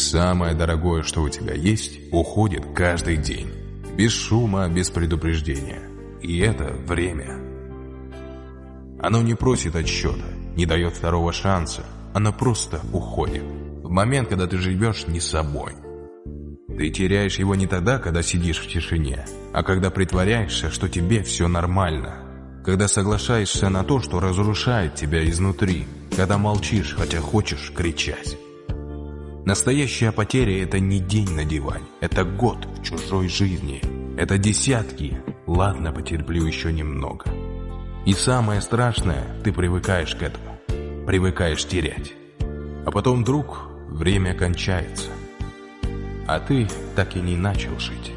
Самое дорогое, что у тебя есть, уходит каждый день. Без шума, без предупреждения. И это время. Оно не просит отсчета, не дает второго шанса. Оно просто уходит. В момент, когда ты живешь не собой. Ты теряешь его не тогда, когда сидишь в тишине, а когда притворяешься, что тебе все нормально. Когда соглашаешься на то, что разрушает тебя изнутри. Когда молчишь, хотя хочешь кричать. Настоящая потеря – это не день на диване. Это год в чужой жизни. Это десятки. Ладно, потерплю еще немного. И самое страшное – ты привыкаешь к этому. Привыкаешь терять. А потом вдруг время кончается. А ты так и не начал жить.